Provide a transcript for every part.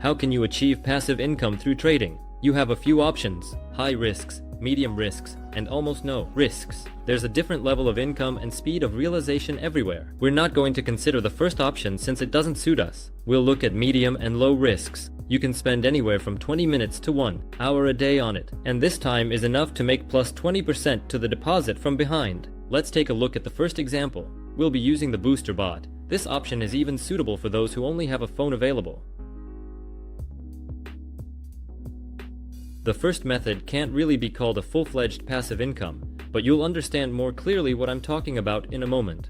How can you achieve passive income through trading? You have a few options: high risks, medium risks, and almost no risks. There's a different level of income and speed of realization everywhere. We're not going to consider the first option since it doesn't suit us. We'll look at medium and low risks. You can spend anywhere from 20 minutes to 1 hour a day on it, and this time is enough to make plus 20% to the deposit from behind. Let's take a look at the first example. We'll be using the booster bot. This option is even suitable for those who only have a phone available. The first method can't really be called a full-fledged passive income, but you'll understand more clearly what I'm talking about in a moment.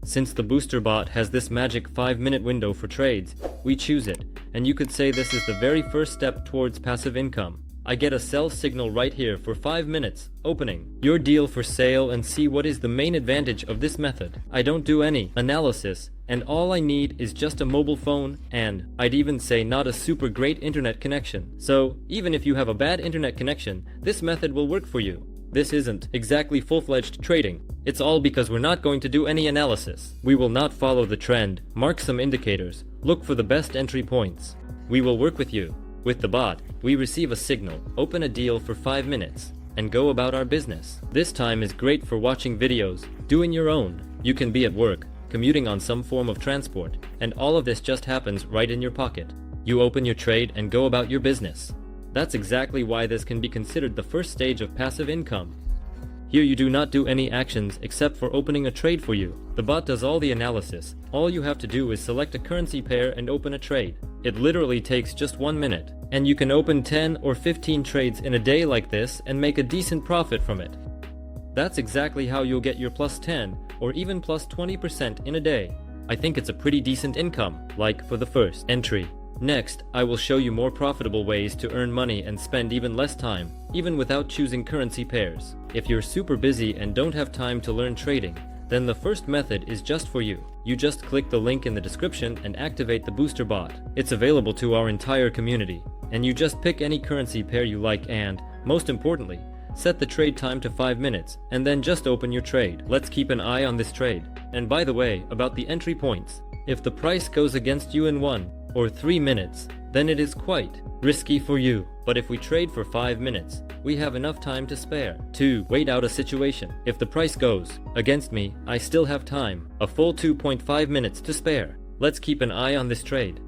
Since the booster bot has this magic 5-minute window for trades, we choose it, and you could say this is the very first step towards passive income. I get a sell signal right here for 5 minutes, opening your deal for sale, and see what is the main advantage of this method. I don't do any analysis, and all I need is just a mobile phone and, I'd even say, not a super great internet connection. So, even if you have a bad internet connection, this method will work for you. This isn't exactly full-fledged trading. It's all because we're not going to do any analysis. We will not follow the trend, mark some indicators, look for the best entry points. We will work with you. With the bot, we receive a signal, open a deal for 5 minutes, and go about our business. This time is great for watching videos, doing your own. You can be at work, commuting on some form of transport, and all of this just happens right in your pocket. You open your trade and go about your business. That's exactly why this can be considered the first stage of passive income. Here you do not do any actions except for opening a trade for you. The bot does all the analysis. All you have to do is select a currency pair and open a trade. It literally takes just 1 minute, and you can open 10 or 15 trades in a day like this and make a decent profit from it. That's exactly how you'll get your plus 10 or even plus 20% in a day. I think it's a pretty decent income, like for the first entry. Next, I will show you more profitable ways to earn money and spend even less time, even without choosing currency pairs. If you're super busy and don't have time to learn trading, then the first method is just for you. You just click the link in the description and activate the booster bot. It's available to our entire community, and you just pick any currency pair you like and, most importantly, set the trade time to 5 minutes, and then just open your trade. Let's keep an eye on this trade. And by the way, about the entry points, if the price goes against you in 1 or 3 minutes, then it is quite risky for you. But if we trade for 5 minutes, we have enough time to spare to wait out a situation. If the price goes against me, I still have time, a full 2.5 minutes to spare. Let's keep an eye on this trade.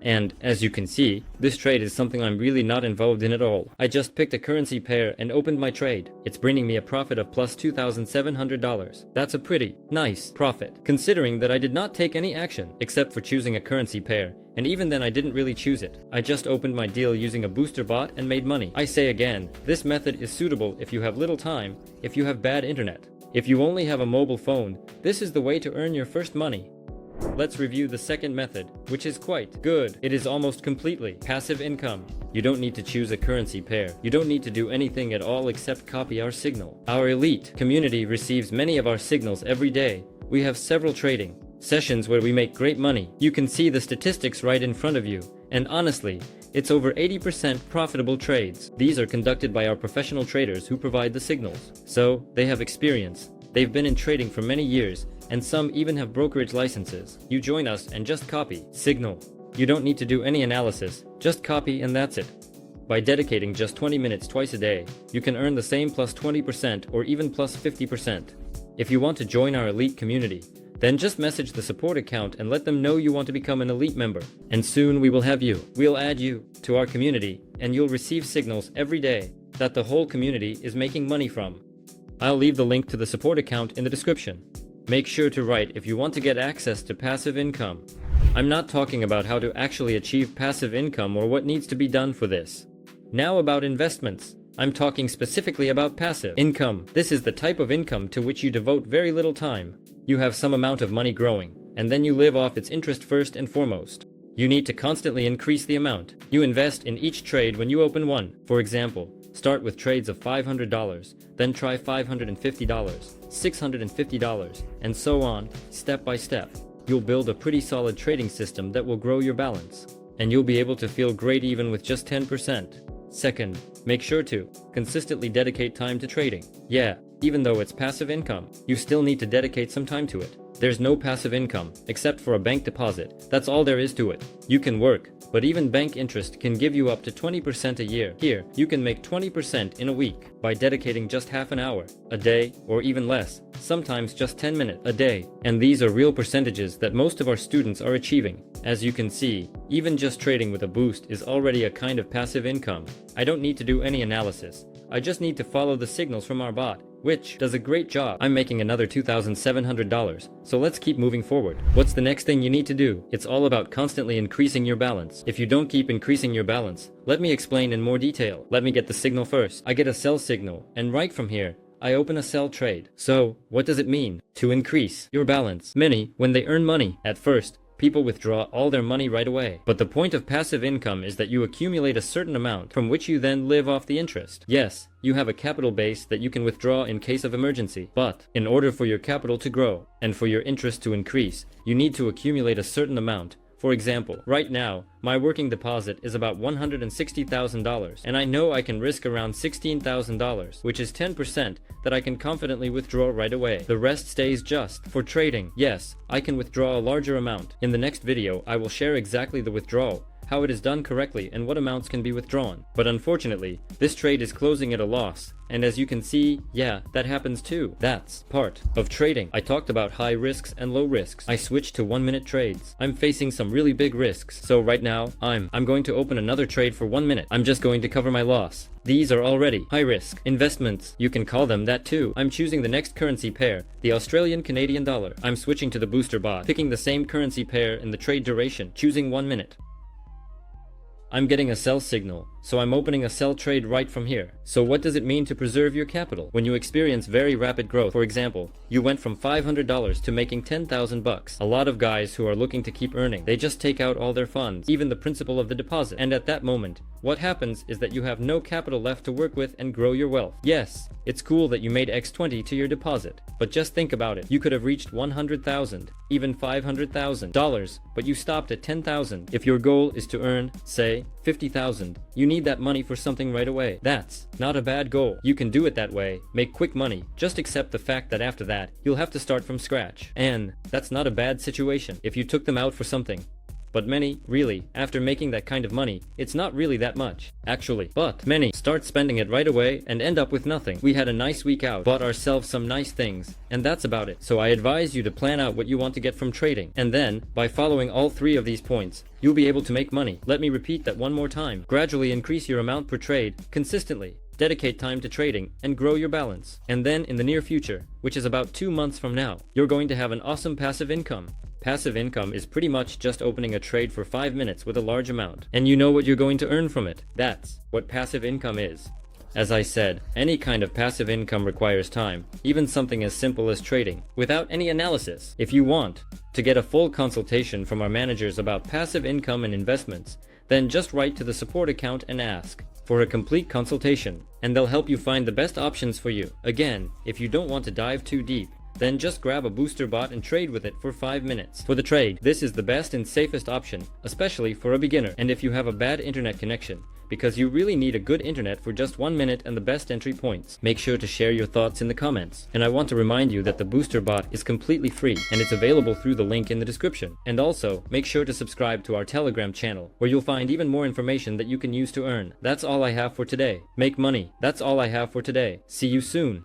And, as you can see, this trade is something I'm really not involved in at all. I just picked a currency pair and opened my trade. It's bringing me a profit of plus $2,700. That's a pretty nice profit, considering that I did not take any action, except for choosing a currency pair. And even then I didn't really choose it. I just opened my deal using a booster bot and made money. I say again, this method is suitable if you have little time, if you have bad internet. If you only have a mobile phone, this is the way to earn your first money. Let's review the second method, which is quite good. It is almost completely passive income. You don't need to choose a currency pair. You don't need to do anything at all except copy our signal. Our elite community receives many of our signals every day. We have several trading sessions where we make great money. You can see the statistics right in front of you. And honestly, it's over 80% profitable trades. These are conducted by our professional traders who provide the signals. So, they have experience. They've been in trading for many years, and some even have brokerage licenses. You join us and just copy signal. You don't need to do any analysis, just copy and that's it. By dedicating just 20 minutes twice a day, you can earn the same plus 20% or even plus 50%. If you want to join our elite community, then just message the support account and let them know you want to become an elite member. And soon we will have you. We'll add you to our community, and you'll receive signals every day that the whole community is making money from. I'll leave the link to the support account in the description. Make sure to write if you want to get access to passive income. I'm not talking about how to actually achieve passive income or what needs to be done for this. Now about investments. I'm talking specifically about passive income. This is the type of income to which you devote very little time. You have some amount of money growing, and then you live off its interest first and foremost. You need to constantly increase the amount you invest in each trade when you open one. For example, start with trades of $500, then try $550, $650, and so on, step by step. You'll build a pretty solid trading system that will grow your balance. And you'll be able to feel great even with just 10%. Second, make sure to consistently dedicate time to trading. Yeah, even though it's passive income, you still need to dedicate some time to it. There's no passive income, except for a bank deposit. That's all there is to it. You can work, but even bank interest can give you up to 20% a year. Here, you can make 20% in a week by dedicating just half an hour a day, or even less, sometimes just 10 minutes a day. And these are real percentages that most of our students are achieving. As you can see, even just trading with a boost is already a kind of passive income. I don't need to do any analysis. I just need to follow the signals from our bot, which does a great job. I'm making another $2,700, so let's keep moving forward. What's the next thing you need to do? It's all about constantly increasing your balance. If you don't keep increasing your balance, let me explain in more detail. Let me get the signal first. I get a sell signal, and right from here, I open a sell trade. So, what does it mean? To increase your balance. Many, when they earn money, at first, people withdraw all their money right away. But the point of passive income is that you accumulate a certain amount from which you then live off the interest. Yes, you have a capital base that you can withdraw in case of emergency. But in order for your capital to grow and for your interest to increase, you need to accumulate a certain amount. For example, right now, my working deposit is about $160,000, and I know I can risk around $16,000, which is 10% that I can confidently withdraw right away. The rest stays just for trading. Yes, I can withdraw a larger amount. In the next video, I will share exactly the withdrawal, how it is done correctly, and what amounts can be withdrawn. But unfortunately, this trade is closing at a loss. And as you can see, yeah, that happens too. That's part of trading. I talked about high risks and low risks. I switched to 1-minute trades. I'm facing some really big risks. So right now, I'm going to open another trade for 1 minute. I'm just going to cover my loss. These are already high risk investments. You can call them that too. I'm choosing the next currency pair, the Australian Canadian dollar. I'm switching to the booster bot, picking the same currency pair in the trade duration, choosing 1 minute. I'm getting a sell signal, so I'm opening a sell trade right from here. So what does it mean to preserve your capital? When you experience very rapid growth, for example, you went from $500 to making $10,000. A lot of guys who are looking to keep earning, they just take out all their funds, even the principal of the deposit. And at that moment, what happens is that you have no capital left to work with and grow your wealth. Yes, it's cool that you made X20 to your deposit, but just think about it. You could have reached $100,000, even $500,000, but you stopped at $10,000. If your goal is to earn, say, $50,000, you need that money for something right away. That's not a bad goal. You can do it that way, make quick money. Just accept the fact that after that, you'll have to start from scratch. And that's not a bad situation if you took them out for something. But many, really, after making that kind of money, it's not really that much, actually. But many start spending it right away and end up with nothing. We had a nice week out, bought ourselves some nice things, and that's about it. So I advise you to plan out what you want to get from trading. And then, by following all 3 of these points, you'll be able to make money. Let me repeat that one more time. Gradually increase your amount per trade, consistently. Dedicate time to trading, and grow your balance. And then in the near future, which is about 2 months from now, you're going to have an awesome passive income. Passive income is pretty much just opening a trade for 5 minutes with a large amount, and you know what you're going to earn from it. That's what passive income is. As I said, any kind of passive income requires time, even something as simple as trading, without any analysis. If you want to get a full consultation from our managers about passive income and investments, then just write to the support account and ask for a complete consultation, and they'll help you find the best options for you. Again, if you don't want to dive too deep, then just grab a booster bot and trade with it for 5 minutes. For the trade, this is the best and safest option, especially for a beginner. And if you have a bad internet connection, because you really need a good internet for just 1 minute and the best entry points, make sure to share your thoughts in the comments. And I want to remind you that the booster bot is completely free, and it's available through the link in the description. And also, make sure to subscribe to our Telegram channel, where you'll find even more information that you can use to earn. That's all I have for today. Make money. That's all I have for today. See you soon.